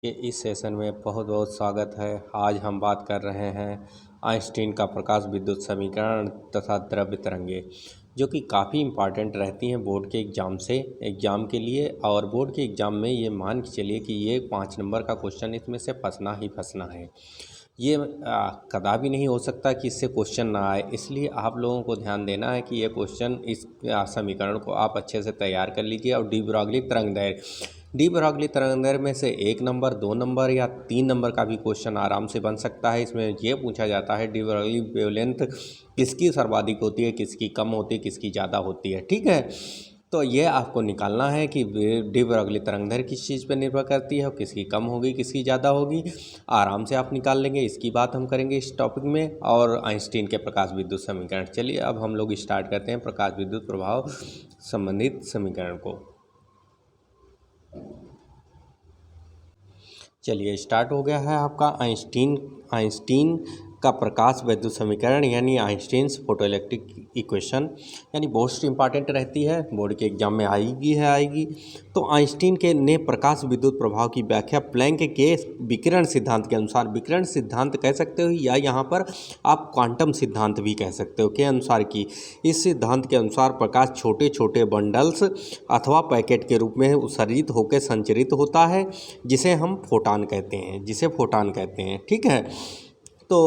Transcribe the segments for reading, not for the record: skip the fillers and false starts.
के इस सेशन में बहुत बहुत स्वागत है। आज हम बात कर रहे हैं आइंस्टीन का प्रकाश विद्युत समीकरण तथा द्रव्य तरंगे, जो कि काफ़ी इम्पॉर्टेंट रहती हैं बोर्ड के एग्ज़ाम के लिए। और बोर्ड के एग्ज़ाम में ये मान के चलिए कि ये 5 नंबर का क्वेश्चन इसमें से फंसना ही फंसना है। ये कदापि नहीं हो सकता कि इससे क्वेश्चन ना आए, इसलिए आप लोगों को ध्यान देना है कि ये क्वेश्चन इस समीकरण को आप अच्छे से तैयार कर लीजिए। और डी ब्रॉगली तरंग दैर्घ्य में से 1 नंबर, 2 नंबर या 3 नंबर का भी क्वेश्चन आराम से बन सकता है। इसमें ये पूछा जाता है डी ब्रॉगली वेवलेंथ किसकी सर्वाधिक होती है, किसकी कम होती है, किसकी ज़्यादा होती है। ठीक है, तो ये आपको निकालना है कि डी ब्रॉगली तरंग किस चीज़ पर निर्भर करती है और किसकी कम होगी, किसकी ज़्यादा होगी। आराम से आप निकाल लेंगे, इसकी बात हम करेंगे इस टॉपिक में। और आइंस्टीन के प्रकाश विद्युत समीकरण। चलिए अब हम लोग स्टार्ट करते हैं प्रकाश विद्युत प्रभाव संबंधित समीकरण को। चलिए स्टार्ट हो गया है आपका आइंस्टीन का प्रकाश विद्युत समीकरण यानी आइंस्टीन्स फोटोइलेक्ट्रिक इक्वेशन, यानी बहुत इंपॉर्टेंट रहती है, बोर्ड के एग्जाम में आएगी। तो आइंस्टीन के ने प्रकाश विद्युत प्रभाव की व्याख्या प्लैंक के विकिरण सिद्धांत के अनुसार, विकिरण सिद्धांत कह सकते हो या यहाँ पर आप क्वांटम सिद्धांत भी कह सकते हो, के अनुसार की। इस सिद्धांत के अनुसार प्रकाश छोटे छोटे बंडल्स अथवा पैकेट के रूप में उत्सर्जित होकर संचरित होता है, जिसे हम फोटान कहते हैं। ठीक है, तो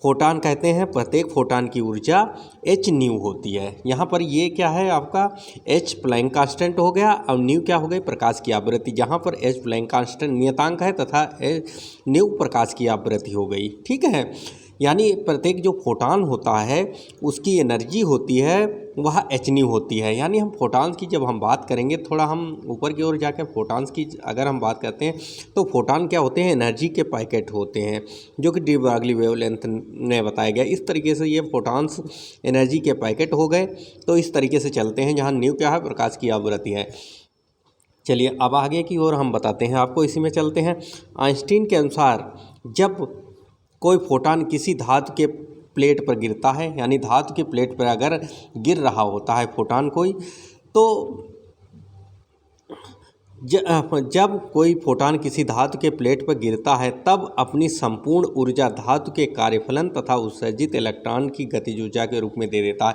फोटान कहते हैं, प्रत्येक फोटान की ऊर्जा एच न्यू होती है। यहाँ पर ये क्या है आपका एच प्लैंक कांस्टेंट हो गया और न्यू क्या हो गई, प्रकाश की आवृत्ति। जहाँ पर एच प्लैंक कांस्टेंट नियतांक है तथा न्यू प्रकाश की आवृत्ति हो गई। ठीक है, यानी प्रत्येक जो फोटान होता है उसकी एनर्जी होती है वह एच न्यू होती है। यानी हम फोटान्स की जब हम बात करेंगे, थोड़ा हम ऊपर की ओर जाकर फोटान्स की अगर हम बात करते हैं तो फोटान क्या होते हैं, एनर्जी के पैकेट होते हैं, जो कि डी ब्रॉगली वेवलेंथ ने बताया गया। इस तरीके से ये फोटान्स एनर्जी के पैकेट हो गए। तो इस तरीके से चलते हैं, जहाँ न्यू क्या है, प्रकाश की आवृत्ति है। चलिए अब आगे की ओर हम बताते हैं आपको, इसी में चलते हैं। आइंस्टीन के अनुसार जब कोई फोटान किसी धातु के प्लेट पर गिरता है, यानी धातु की प्लेट पर अगर गिर रहा होता है फोटान कोई, तो जब कोई फोटान किसी धातु के प्लेट पर गिरता है तब अपनी संपूर्ण ऊर्जा धातु के कार्यफलन तथा उत्सर्जित इलेक्ट्रॉन की गतिज ऊर्जा के रूप में दे देता है।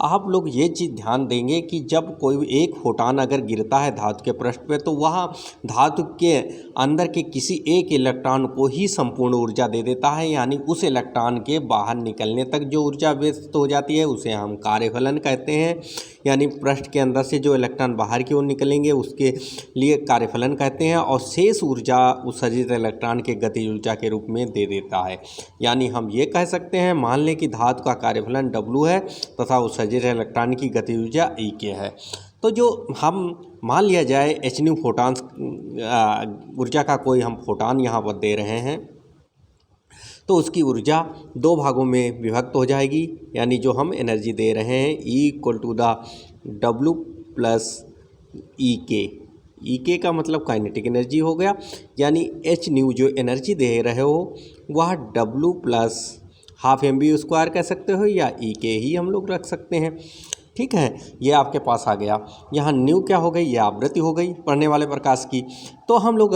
आप लोग ये चीज़ ध्यान देंगे कि जब कोई एक फोटान अगर गिरता है धातु के पृष्ठ पे, तो वह धातु के अंदर के किसी एक इलेक्ट्रॉन को ही संपूर्ण ऊर्जा दे देता है, यानी उस इलेक्ट्रॉन के बाहर निकलने तक जो ऊर्जा व्यस्त हो जाती है उसे हम कार्यफलन कहते हैं। यानी पृष्ठ के अंदर से जो इलेक्ट्रॉन बाहर की ओर निकलेंगे उसके लिए कार्यफलन कहते हैं, और शेष ऊर्जा उत्सर्जित इलेक्ट्रॉन के गतिज ऊर्जा के रूप में दे देता है। यानी हम ये कह सकते हैं, मान लें कि धातु का कार्यफलन W है तथा उत्सर्जित इलेक्ट्रॉन की गतिज ऊर्जा E है। तो जो हम मान लिया जाए एच न्यू फोटान ऊर्जा का कोई हम फोटान यहाँ पर दे रहे हैं, तो उसकी ऊर्जा 2 भागों में विभक्त हो जाएगी। यानी जो हम एनर्जी दे रहे हैं E=W + E का मतलब काइनेटिक एनर्जी हो गया, यानी एच न्यू जो एनर्जी दे रहे हो वह W + ½ mv² कह सकते हो, या ही हम लोग रख सकते हैं। ठीक है, ये आपके पास आ गया। यहाँ न्यू क्या हो गई, ये आवृत्ति हो गई पढ़ने वाले प्रकाश की। तो हम लोग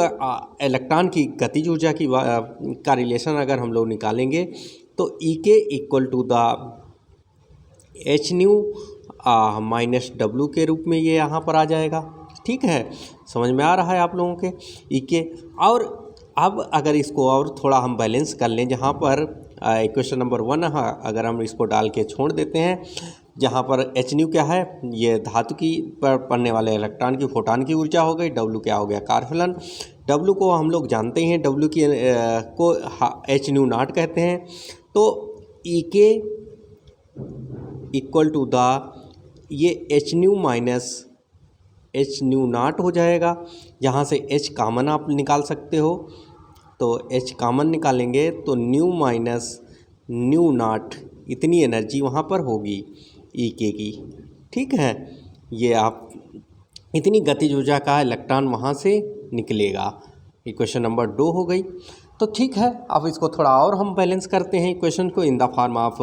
इलेक्ट्रॉन की गतिज ऊर्जा की का रिलेशन अगर हम लोग निकालेंगे तो E एच न्यू -W के रूप में ये यहाँ पर आ जाएगा। ठीक है, समझ में आ रहा है आप लोगों के और अब अगर इसको और थोड़ा हम बैलेंस कर लें, जहाँ पर इक्वेशन नंबर 1 अगर हम इसको डाल के छोड़ देते हैं, जहाँ पर एच न्यू क्या है, ये धातु की पर पड़ने वाले इलेक्ट्रॉन की फोटान की ऊर्जा हो गई। W क्या हो गया, कार्यफलन। W को हम लोग जानते हैं, W की को एच न्यू नॉट कहते हैं। तो E ये H new H new not हो जाएगा। यहाँ से H कॉमन आप निकाल सकते हो, तो H कॉमन निकालेंगे तो न्यू नॉट इतनी एनर्जी वहाँ पर होगी E की। ठीक है, ये आप इतनी गतिज ऊर्जा का इलेक्ट्रॉन वहाँ से निकलेगा। इक्वेशन नंबर 2 हो गई। तो ठीक है, अब इसको थोड़ा और हम बैलेंस करते हैं इक्वेशन को इन द फॉर्म ऑफ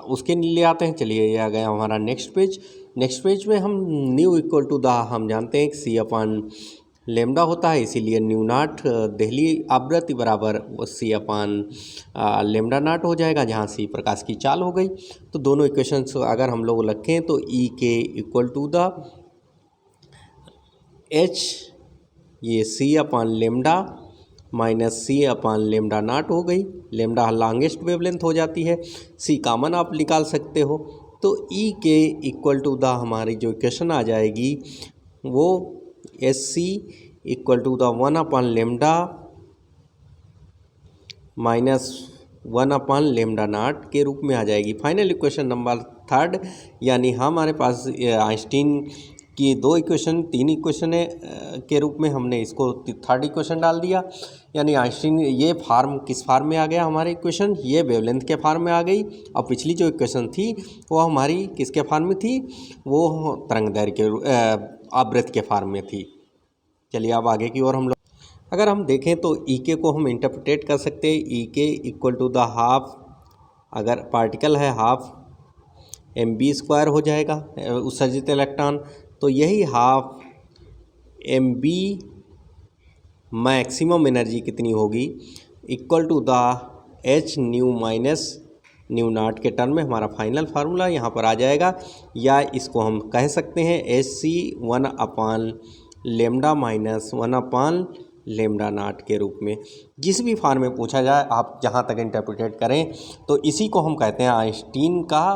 उसके ले आते हैं। चलिए ये आ गया हमारा नेक्स्ट पेज में हम न्यू = हम जानते हैं कि लेमडा होता है, इसीलिए न्यू नॉट देहली आवृत्ति बराबर सी अपान लेमडा नॉट हो जाएगा, जहाँ सी प्रकाश की चाल हो गई। तो दोनों इक्वेशंस अगर हम लोग रखें तो ई के इक्वल टू द एच, ये C upon lambda minus C upon lambda not हो गई। लेमडा लॉन्गेस्ट वेवलेंथ हो जाती है, सी कॉमन आप निकाल सकते हो। तो ई के इक्वल टू द हमारी जो इक्वेशन आ जाएगी वो s c equal to the 1 upon lambda minus 1 upon lambda naught के रूप में आ जाएगी। फाइनल इक्वेशन नंबर 3, यानी हमारे पास आइंस्टीन की 2 इक्वेशन 3 इक्वेशन के रूप में हमने इसको 3rd इक्वेशन डाल दिया। यानी आइंस्टीन ये फार्म किस फार्म में आ गया हमारे इक्वेशन, ये वेवलेंथ के फार्म में आ गई। और पिछली जो इक्वेशन थी वो हमारी किसके फार्म में थी, वो तरंगदैर्घ्य के आवृत्ति के फार्म में थी। चलिए अब आगे की ओर हम लोग अगर हम देखें तो ई के को हम इंटरप्रेट कर सकते हैं। ई के इक्वल टू द हाफ, अगर पार्टिकल है हाफ mv² हो जाएगा उत्सर्जित इलेक्ट्रॉन, तो यही हाफ mv मैक्सिमम एनर्जी कितनी होगी equal to the h nu minus nu naught के टर्म में हमारा फाइनल फार्मूला यहाँ पर आ जाएगा। या इसको हम कह सकते हैं h c 1 upon lambda minus 1 upon lambda naught के रूप में। जिस भी फॉर्म में पूछा जाए आप जहाँ तक इंटरप्रिटेट करें तो इसी को हम कहते हैं आइंस्टीन का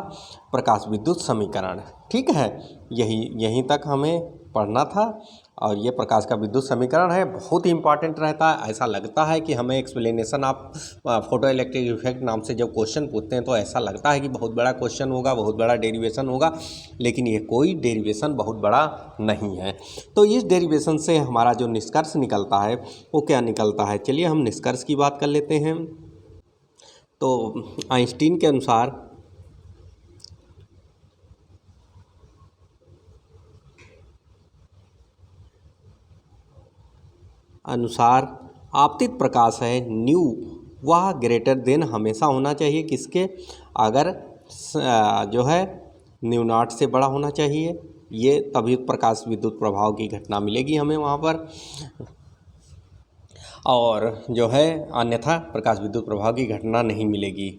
प्रकाश विद्युत समीकरण। ठीक है, यहीं तक हमें पढ़ना था। और ये प्रकाश का विद्युत समीकरण है, बहुत ही इंपॉर्टेंट रहता है। ऐसा लगता है कि हमें एक्सप्लेनेशन आप फोटो इलेक्ट्रिक इफेक्ट नाम से जब क्वेश्चन पूछते हैं तो ऐसा लगता है कि बहुत बड़ा क्वेश्चन होगा, बहुत बड़ा डेरिवेशन होगा, लेकिन ये कोई डेरिवेशन बहुत बड़ा नहीं है। तो इस डेरिवेशन से हमारा जो निष्कर्ष निकलता है वो क्या निकलता है, चलिए हम निष्कर्ष की बात कर लेते हैं। तो आइंस्टीन के अनुसार आपतित प्रकाश है न्यू, वह ग्रेटर देन हमेशा होना चाहिए किसके, अगर जो है न्यू नॉट से बड़ा होना चाहिए, ये तभी प्रकाश विद्युत प्रभाव की घटना मिलेगी हमें वहाँ पर। और जो है अन्यथा प्रकाश विद्युत प्रभाव की घटना नहीं मिलेगी।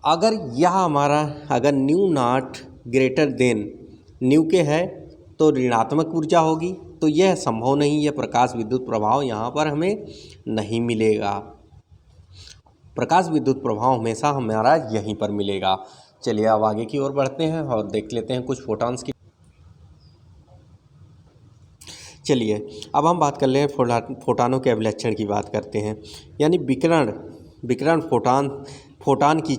अगर यह हमारा अगर new not greater than new के है तो ऋणात्मक ऊर्जा होगी, तो यह संभव नहीं, यह प्रकाश विद्युत प्रभाव यहाँ पर हमें नहीं मिलेगा। प्रकाश विद्युत प्रभाव हमेशा हमारा यहीं पर मिलेगा। चलिए अब आगे की ओर बढ़ते हैं और देख लेते हैं कुछ फोटॉन्स की। चलिए अब हम बात कर ले फोटानों के अभिलक्षण की बात करते हैं। यानी विकिरण फोटान की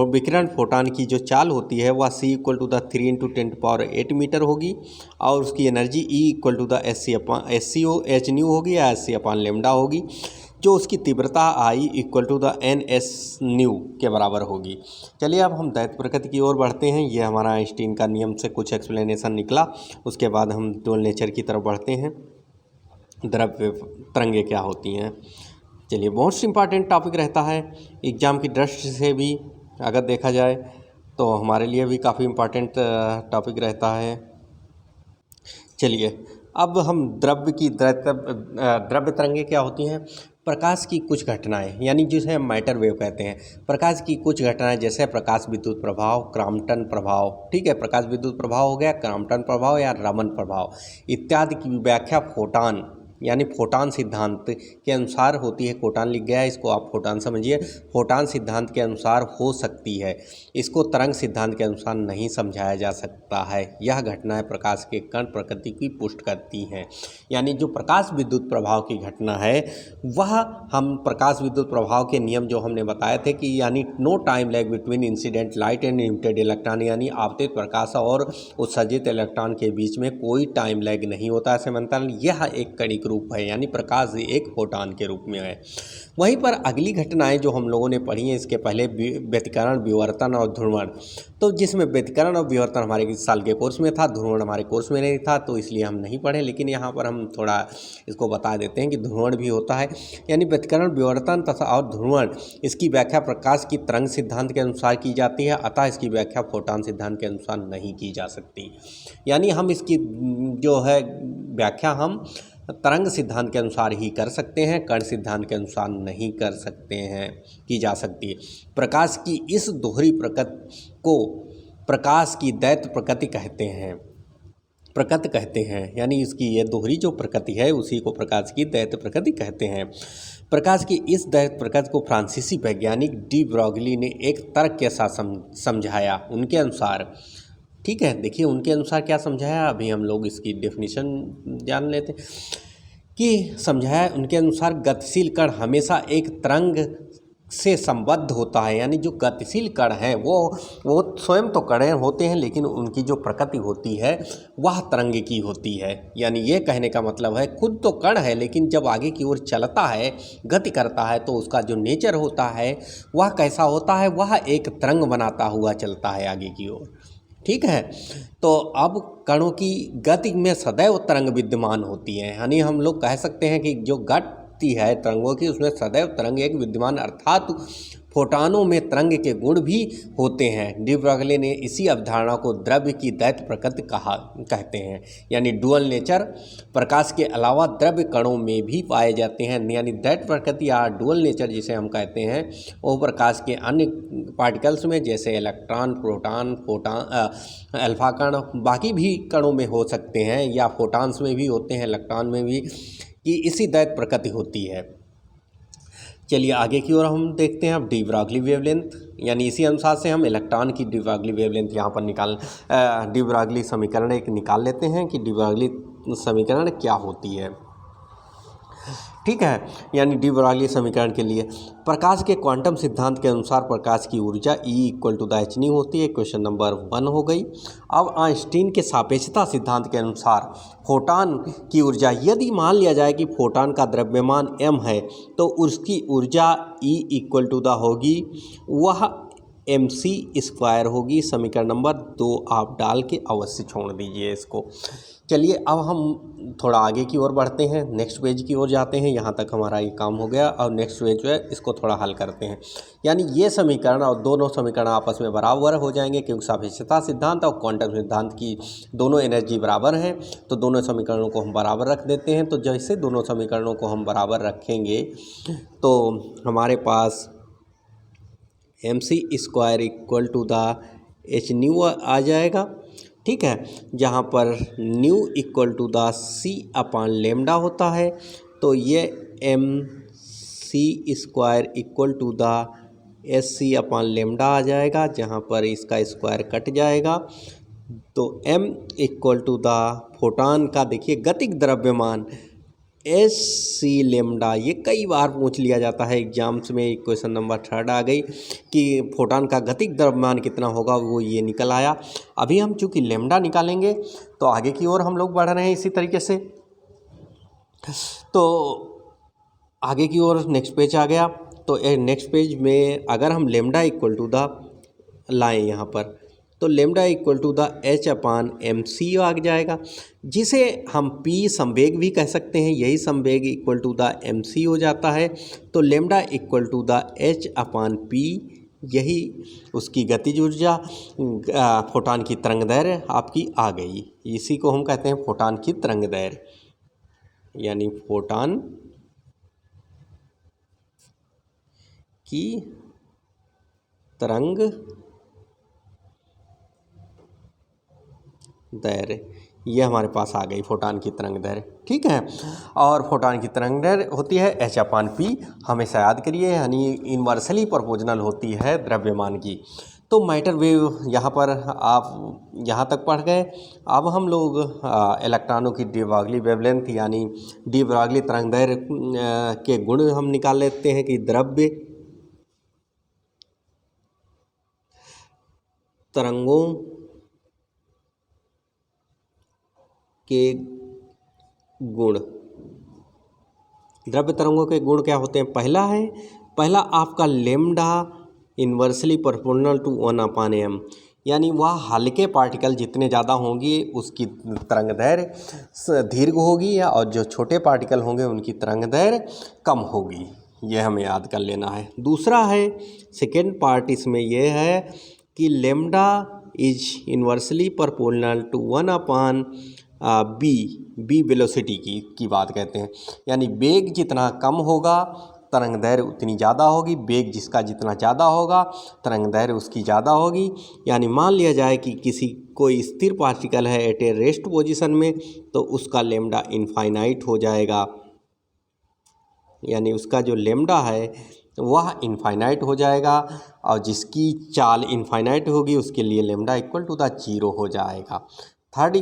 विकिरण फोटान की जो चाल होती है वह c equal to the 3 × 10⁸ meter होगी। और उसकी energy E equal to the h nu होगी या एच सी अपान लेमडा होगी, जो उसकी तीव्रता I equal to the NS nu के बराबर होगी। चलिए अब हम दैत्य प्रकृति की ओर बढ़ते हैं। ये हमारा आइंस्टीन का नियम से कुछ एक्सप्लेनेशन निकला, उसके बाद हम डोल नेचर की तरफ बढ़ते हैं। द्रव्य तरंगें क्या होती हैं, चलिए बहुत इंपॉर्टेंट टॉपिक रहता है एग्ज़ाम की दृष्टि से भी, अगर देखा जाए तो हमारे लिए भी काफ़ी इम्पॉर्टेंट टॉपिक रहता है। चलिए अब हम द्रव्य तरंगें क्या होती हैं, प्रकाश की कुछ घटनाएं, यानी जिसे हम मैटर वेव कहते हैं। प्रकाश की कुछ घटनाएं जैसे प्रकाश विद्युत प्रभाव, क्रॉम्पटन प्रभाव, ठीक है, प्रकाश विद्युत प्रभाव हो गया, क्रॉम्पटन प्रभाव या रमन प्रभाव इत्यादि की व्याख्या फोटान यानी फोटान सिद्धांत के अनुसार होती है। फोटान लिख गया है, इसको आप फोटान समझिए। फोटान सिद्धांत के अनुसार हो सकती है, इसको तरंग सिद्धांत के अनुसार नहीं समझाया जा सकता है। यह घटनाएं प्रकाश के कण प्रकृति की पुष्ट करती हैं। यानी जो प्रकाश विद्युत प्रभाव की घटना है वह हम प्रकाश विद्युत प्रभाव के नियम जो हमने बताए थे कि यानी no time lag between incident light and emitted electron, यानी आपतित प्रकाश और उत्सर्जित इलेक्ट्रॉन के बीच में कोई टाइम लैग नहीं होता है। समन्तर यह एक कणिक रूप है, यानी प्रकाश एक फोटान के रूप में है। वहीं पर अगली घटनाएं जो हम लोगों ने पढ़ी हैं इसके पहले, व्यतिकरण, विवर्तन और ध्रुवण। तो जिसमें व्यतिकरण और विवर्तन हमारे इस साल के कोर्स में था, ध्रुवण हमारे कोर्स में नहीं था, तो इसलिए हम नहीं पढ़े, लेकिन यहाँ पर हम थोड़ा इसको बता देते हैं कि ध्रुवण भी होता है। यानी व्यतिकरण, विवर्तन तथा और ध्रुवण, इसकी व्याख्या प्रकाश की तरंग सिद्धांत के अनुसार की जाती है, अतः इसकी व्याख्या फोटान सिद्धांत के अनुसार नहीं की जा सकती। यानी हम इसकी जो है व्याख्या हम तरंग सिद्धांत के अनुसार ही कर सकते हैं, कण सिद्धांत के अनुसार नहीं कर सकते हैं, की जा सकती है। प्रकाश की इस दोहरी प्रकृति को प्रकाश की दैत्य प्रकृति कहते हैं, प्रकृति कहते हैं। यानी इसकी ये दोहरी जो प्रकृति है उसी को प्रकाश की दैत्य प्रकृति कहते हैं। प्रकाश की इस दैत्य प्रकृति को फ्रांसीसी वैज्ञानिक डी ब्रॉगली ने एक तर्क के साथ समझाया। उनके अनुसार, ठीक है, देखिए उनके अनुसार क्या समझाया, अभी हम लोग इसकी डेफिनेशन जान लेते कि समझाया। उनके अनुसार गतिशील कण हमेशा एक तरंग से संबद्ध होता है। यानी जो गतिशील कण हैं वो स्वयं तो कण होते हैं, लेकिन उनकी जो प्रकृति होती है वह तरंग की होती है। यानी ये कहने का मतलब है खुद तो कण है, लेकिन जब आगे की ओर चलता है, गति करता है, तो उसका जो नेचर होता है वह कैसा होता है, वह एक तरंग बनाता हुआ चलता है आगे की ओर। ठीक है, तो अब कणों की गति में सदैव तरंग विद्यमान होती है। यानी हम लोग कह सकते हैं कि जो गति है तरंगों की, उसमें सदैव तरंग एक विद्यमान, अर्थात फोटानों में तरंग के गुण भी होते हैं। डी ब्रॉगली ने इसी अवधारणा को द्रव्य की दैत्य प्रकृति कहते हैं। यानी डुअल नेचर प्रकाश के अलावा द्रव्य कणों में भी पाए जाते हैं। यानी दैत्य प्रकृति या डुअल नेचर जिसे हम कहते हैं वो प्रकाश के अन्य पार्टिकल्स में, जैसे इलेक्ट्रॉन, प्रोटॉन, अल्फा कण, बाकी भी कणों में हो सकते हैं, या फोटान्स में भी होते हैं, इलेक्ट्रॉन में भी, कि इसी दैत्य प्रकृति होती है। चलिए आगे की ओर हम देखते हैं अब डी ब्रॉगली वेवलेंथ। यानी इसी अनुसार से हम इलेक्ट्रॉन की डी ब्रॉगली वेवलेंथ यहाँ पर डी ब्रॉगली समीकरण एक निकाल लेते हैं कि डी ब्रॉगली समीकरण क्या होती है। ठीक है, यानी डी ब्रॉगली समीकरण के लिए प्रकाश के क्वांटम सिद्धांत के अनुसार प्रकाश की ऊर्जा E = hν होती है। क्वेश्चन नंबर 1 हो गई। अब आइंस्टीन के सापेक्षता सिद्धांत के अनुसार फोटान की ऊर्जा, यदि मान लिया जाए कि फोटान का द्रव्यमान m है तो उसकी ऊर्जा E = होगी वह mc² होगी। समीकरण नंबर 2 आप डाल के अवश्य छोड़ दीजिए इसको। चलिए अब हम थोड़ा आगे की ओर बढ़ते हैं, नेक्स्ट पेज की ओर जाते हैं। यहाँ तक हमारा ये काम हो गया। और नेक्स्ट पेज जो है इसको थोड़ा हल करते हैं। यानी ये समीकरण और दोनों समीकरण आपस में बराबर हो जाएंगे, क्योंकि सापेक्षता सिद्धांत और क्वांटम सिद्धांत की दोनों एनर्जी बराबर हैं, तो दोनों समीकरणों को हम बराबर रख देते हैं। तो जैसे दोनों समीकरणों को हम बराबर रखेंगे तो हमारे पास mc² = hν आ जाएगा। ठीक है, जहाँ पर न्यू = c/λ होता है, तो ये mc² = sc/λ आ जाएगा, जहाँ पर इसका स्क्वायर कट जाएगा। तो m = फोटान का देखिए गतिक द्रव्यमान sc⁻, ये कई बार पूछ लिया जाता है एग्जाम्स में। क्वेश्चन नंबर 3 आ गई कि फोटान का गतिक द्रव्यमान कितना होगा, वो ये निकल आया। अभी हम चूँकि लेमडा निकालेंगे तो आगे की ओर हम लोग बढ़ रहे हैं इसी तरीके से। तो आगे की ओर नेक्स्ट पेज आ गया। तो नेक्स्ट पेज में अगर हम लेमडा = लाएँ यहाँ पर, तो लेमडा = h/mc आ जाएगा, जिसे हम p संवेग भी कह सकते हैं। यही संवेग =mc हो जाता है। तो लेमडा = h/p, यही उसकी गतिज ऊर्जा फोटान की तरंग दैर्घ्य आपकी आ गई। इसी को हम कहते हैं फोटान की तरंग दैर्घ्य, यानी फोटान की तरंग दैर्घ्य, ये हमारे पास आ गई फोटान की तरंग दैर्घ्य। ठीक है, और फोटान की तरंग दैर्घ्य होती है h/p, हमेशा याद करिए, यानी इन्वर्सली प्रोपोर्शनल होती है द्रव्यमान की। तो मैटर वेव यहाँ पर आप यहाँ तक पढ़ गए। अब हम लोग इलेक्ट्रॉनों की डी ब्रॉगली वेवलेंथ यानी डी ब्रॉगली तरंग दैर्घ्य के गुण हम निकाल लेते हैं कि द्रव्य तरंगों के गुण द्रव्य तरंगों के गुण क्या होते हैं? पहला आपका lambda inversely proportional to 1/m, यानी वह हल्के पार्टिकल जितने ज़्यादा होंगी उसकी तरंग दैर्घ्य दीर्घ होगी, और जो छोटे पार्टिकल होंगे उनकी तरंग दैर्घ्य कम होगी। यह हमें याद कर लेना है। दूसरा है, सेकेंड पार्ट इसमें यह है कि lambda is inversely proportional to 1/b velocity की बात कहते हैं, यानी वेग जितना कम होगा तरंग दैर्घ्य उतनी ज़्यादा होगी। वेग जिसका जितना ज़्यादा होगा तरंग दैर्घ्य उसकी ज़्यादा होगी। यानी मान लिया जाए कि कोई स्थिर पार्टिकल है एट ए रेस्ट पोजीशन में, तो उसका लेमडा इनफाइनाइट हो जाएगा, यानी उसका जो लेमडा है वह इनफाइनाइट हो जाएगा, और जिसकी चाल इनफाइनाइट होगी उसके लिए लेमडा इक्वल टू द 0 हो जाएगा। थर्ड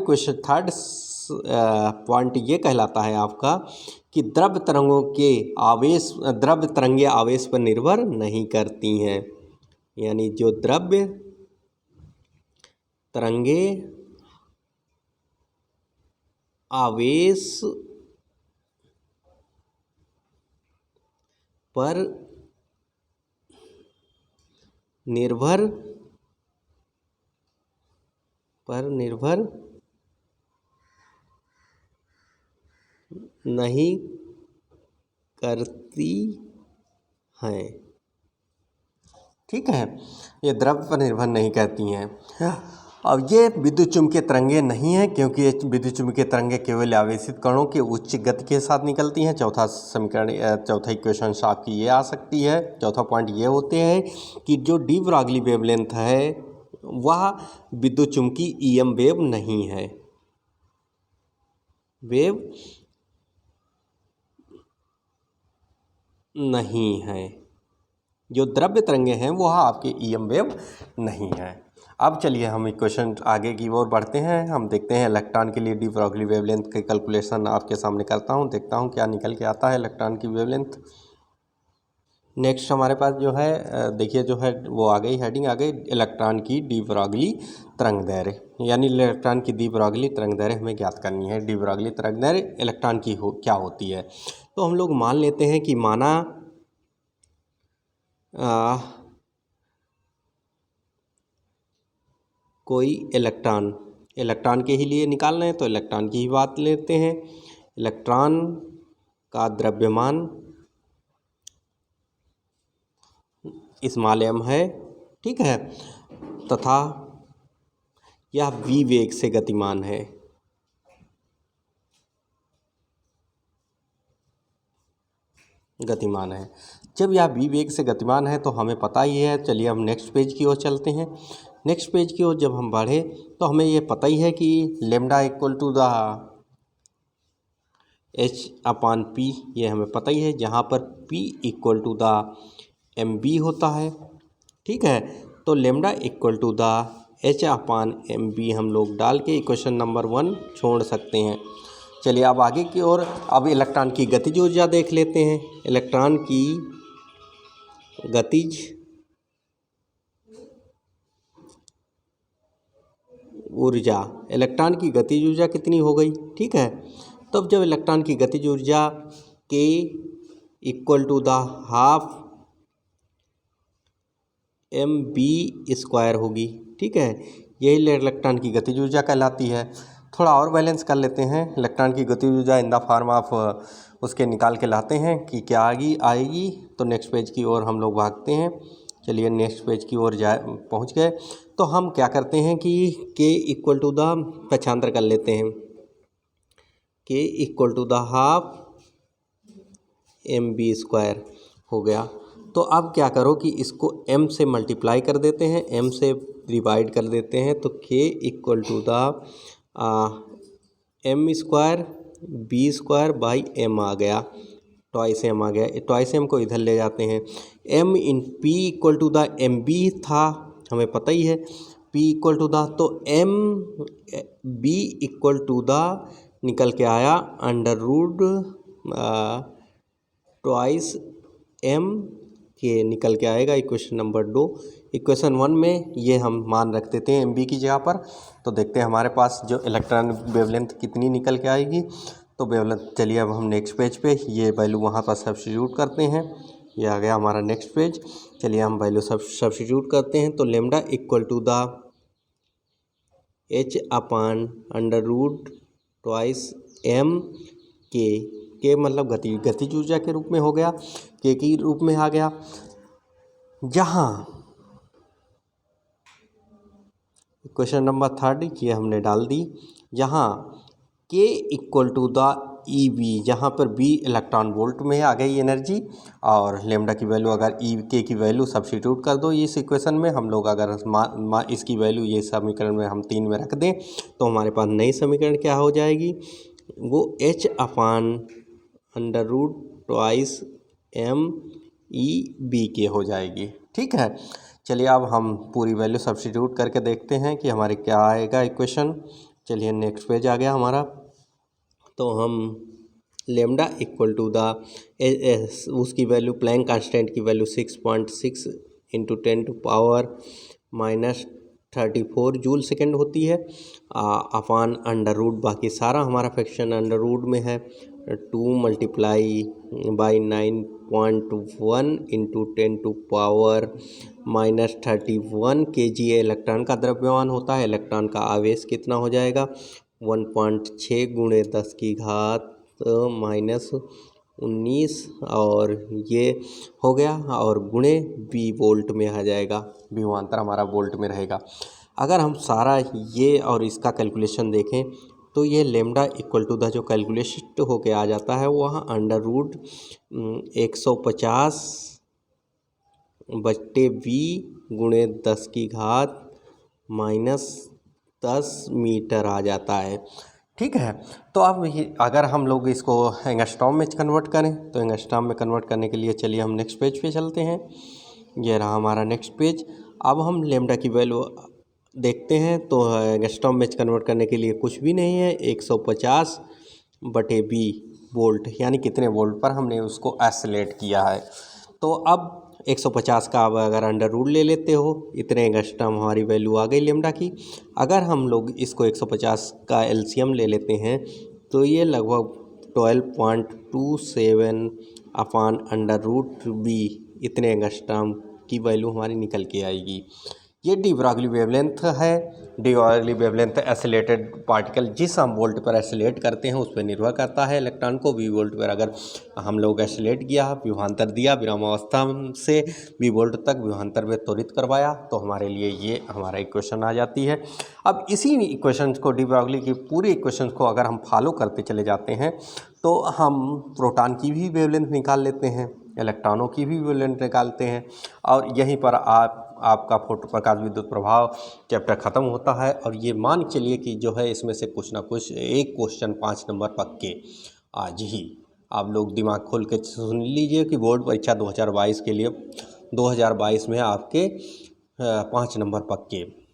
पॉइंट ये कहलाता है आपका कि द्रव्य तरंगे आवेश पर निर्भर नहीं करती हैं, यानी जो द्रव्य तरंगे आवेश पर निर्भर नहीं करती हैं। ठीक है, ये द्रव्य पर निर्भर नहीं करती हैं। अब ये विद्युत चुम्बकीय तरंगे नहीं हैं, क्योंकि ये विद्युत चुम्बकीय तरंगे केवल आवेशित कणों के उच्च गति के साथ निकलती हैं। चौथा इक्वेशन आपकी ये आ सकती है। चौथा पॉइंट ये होते हैं कि जो डी ब्रॉगली वेवलेंथ है वह विद्युत चुम्बकीय ईएम वेव नहीं है। जो द्रव्य तरंगे हैं वह आपके ईएम वेव नहीं है। अब चलिए हम इक्वेशन आगे की ओर बढ़ते हैं। हम देखते हैं इलेक्ट्रॉन के लिए डी ब्रॉगली वेवलेंथ के कैलकुलेशन आपके सामने करता हूं, देखता हूं क्या निकल के आता है इलेक्ट्रॉन की वेवलेंथ। नेक्स्ट हमारे पास जो है देखिए जो है वो आ गई, हेडिंग आ गई, इलेक्ट्रॉन की डी ब्रॉगली तरंग दैर्घ्य, यानी इलेक्ट्रॉन की डी ब्रॉगली तरंग दैर्घ्य हमें ज्ञात करनी है। डी ब्रॉगली तरंग दैर्घ्य इलेक्ट्रॉन की क्या होती है? तो हम लोग मान लेते हैं कि कोई इलेक्ट्रॉन के ही लिए निकालना है तो इलेक्ट्रॉन की ही बात लेते हैं। इलेक्ट्रॉन का द्रव्यमान स्मॉल m है, ठीक है, तथा यह v वेग से गतिमान है। जब यह v वेग से गतिमान है तो हमें पता ही है। चलिए हम नेक्स्ट पेज की ओर चलते हैं। नेक्स्ट पेज की ओर जब हम बढ़े तो हमें ये पता ही है कि lambda equal to the h/p, ये हमें पता ही है, जहाँ पर p equal to the mb होता है। ठीक है, तो lambda equal to the h/mb हम लोग डाल के इक्वेशन नंबर 1 छोड़ सकते हैं। चलिए अब आगे की ओर अब इलेक्ट्रॉन की गतिज ऊर्जा देख लेते हैं। इलेक्ट्रॉन की गतिज ऊर्जा कितनी हो गई? ठीक है, तब जब इलेक्ट्रॉन की गतिज ऊर्जा k equal to the half mv² होगी। ठीक है, यही इलेक्ट्रॉन की गतिज ऊर्जा कहलाती है। थोड़ा और बैलेंस कर लेते हैं। इलेक्ट्रॉन की गतिज ऊर्जा इन द फॉर्म ऑफ उसके निकाल के लाते हैं कि क्या आएगी। तो नेक्स्ट पेज की ओर हम लोग भागते हैं। चलिए नेक्स्ट पेज की ओर पहुंच गए तो हम क्या करते हैं कि k इक्वल टू द पक्षांतर कर लेते हैं। k equal to the half mv² हो गया। तो अब क्या करो कि इसको m से मल्टीप्लाई कर देते हैं, m से डिवाइड कर देते हैं, तो k equal to the m² b² आ गया, ट्वाइस m आ गया। ट्वाइस m को इधर ले जाते हैं। m इन p equal to the mb था, हमें पता ही है, p इक्वल टू द, तो b इक्वल टू द निकल के आया अंडर रूट ट्वाइस m के निकल के आएगा इक्वेशन नंबर 2। इक्वेशन 1 में ये हम मान रख देते हैं mb की जगह पर। तो देखते हैं हमारे पास जो इलेक्ट्रॉन वेवलेंथ कितनी निकल के आएगी। तो वेवलेंथ, चलिए अब हम नेक्स्ट पेज पे ये वैल्यू वहाँ पर सब्स्टिट्यूट करते हैं। ये आ गया हमारा नेक्स्ट पेज। चलिए हम वैल्यू सब्स्टिट्यूट करते हैं। तो lambda equal to the h upon under root twice m के मतलब गतिज ऊर्जा के रूप में हो गया, के की रूप में आ गया। जहाँ क्वेश्चन नंबर 3 ये हमने डाल दी, जहाँ के इक्वल टू द EV, जहाँ पर B इलेक्ट्रॉन वोल्ट में आ गई एनर्जी, और लेमडा की वैल्यू अगर के की वैल्यू सब्स्टिट्यूट कर दो इस इक्वेशन में, हम लोग अगर इसकी वैल्यू ये समीकरण में हम 3 में रख दें तो हमारे पास नई समीकरण क्या हो जाएगी, वो h upon under root twice MEB के हो जाएगी। ठीक है, चलिए अब हम पूरी वैल्यू सब्स्टिट्यूट करके देखते हैं कि हमारे क्या आएगा इक्वेशन। चलिए नेक्स्ट पेज आ गया हमारा। तो हम लेमडा इक्वल टू द उसकी वैल्यू, प्लैंक कांस्टेंट की वैल्यू 6.6 इंटू 10⁻⁻34 जूल सेकेंड होती है, अपान अंडर रूट, बाकी सारा हमारा फ्रैक्शन अंडर रूट में है, 2 multiply by 9.1 into 10⁻⁻31 kg electron का द्रव्यमान होता है। इलेक्ट्रॉन का आवेश कितना हो जाएगा, 1.6 गुणे 10 की घात -19, और ये हो गया, और गुणे V वोल्ट में आ जाएगा, विभवांतर हमारा वोल्ट में रहेगा। अगर हम सारा ये और इसका कैलकुलेशन देखें तो ये लेमडा इक्वल टू द जो कैलकुलेशन होके आ जाता है वहाँ अंडर रूट 150 बट्टे V गुणे 10 की घात -10 मीटर आ जाता है। ठीक है, तो अब अगर हम लोग इसको एंगस्ट्रॉम में कन्वर्ट करें तो एंगस्ट्रॉम में कन्वर्ट करने के लिए चलिए हम नेक्स्ट पेज पे चलते हैं। ये रहा हमारा नेक्स्ट पेज। अब हम लेमडा की वैल्यू देखते हैं तो एंगस्ट्रॉम में कन्वर्ट करने के लिए कुछ भी नहीं है, 150 बटे B वोल्ट, यानी कितने वोल्ट पर हमने उसको आइसोलेट किया है। तो अब 150 का अब अगर अंडर रूट ले लेते हो, इतने एंगस्ट्रॉम हमारी वैल्यू आ गई लेमडा की। अगर हम लोग इसको 150 का एलसीएम ले लेते हैं तो ये लगभग 12.27 अपान अंडर रूट B, इतने एंगस्ट्रॉम की वैल्यू हमारी निकल के आएगी। ये डी ब्रॉगली वेवलेंथ है। De Broglie wavelength acylated particle जिस हम वोल्ट पर एसिलेट करते हैं उस पर निर्भर करता है। इलेक्ट्रॉन को V वोल्ट पर अगर हम लोग एसिलेट किया, विभवांतर दिया, विरामावस्था से V वोल्ट तक विभवांतर में त्वरित करवाया, तो हमारे लिए ये हमारा इक्वेशन आ जाती है। अब इसी इक्वेशन को, डी ब्रॉगली की पूरी इक्वेशन को अगर हम फॉलो करते चले जाते हैं तो हम प्रोटॉन की भी वेवलेंथ निकाल लेते हैं, इलेक्ट्रॉनों की भी वेवलेंथ निकालते हैं, और यहीं पर आपका फोटो प्रकाश विद्युत प्रभाव चैप्टर ख़त्म होता है। और ये मान चलिए कि जो है इसमें से कुछ ना कुछ एक क्वेश्चन 5 नंबर पक्के आज ही आप लोग दिमाग खोल के सुन लीजिए कि बोर्ड परीक्षा 2022 के लिए 2022 में आपके 5 नंबर पक्के।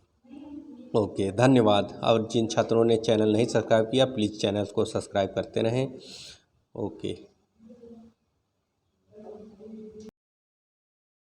ओके, धन्यवाद। और जिन छात्रों ने चैनल नहीं सब्सक्राइब किया प्लीज़ चैनल को सब्सक्राइब करते रहें। ओके।